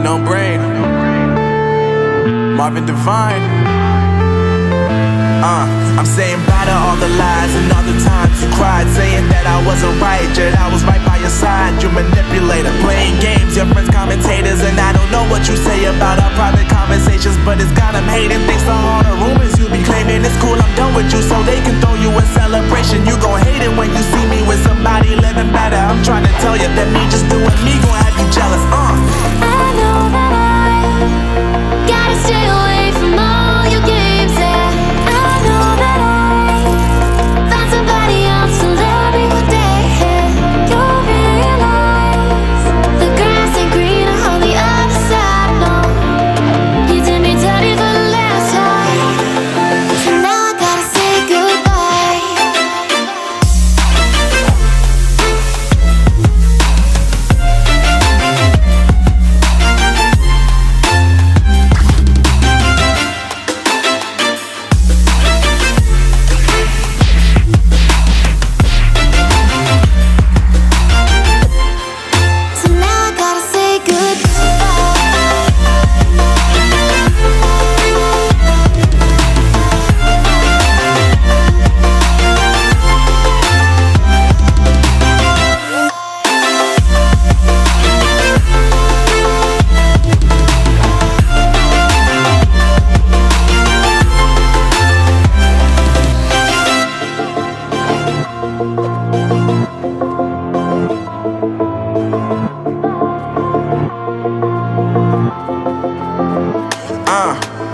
No brain. Marvin Divine. I'm saying bye to all the lies and all the times you cried, saying that I wasn't right, yet I was right by your side. You manipulator, playing games, your friends commentators, and I don't know what you say about our private conversations, but it's got them hating. Thanks to all the rumors you be claiming. It's cool, I'm done with you, so they can throw you a celebration. You gon' hate it when you see me with somebody living better. I'm trying to tell you that me just doing me gon' have you jealous. I know that I gotta stay away from all your games, yeah. I know that I found somebody else to love me one day, yeah. You'll realize the grass ain't greener on the other side, no. You did me dirty for the last time, so now I gotta say goodbye. So now I gotta say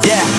Yeah.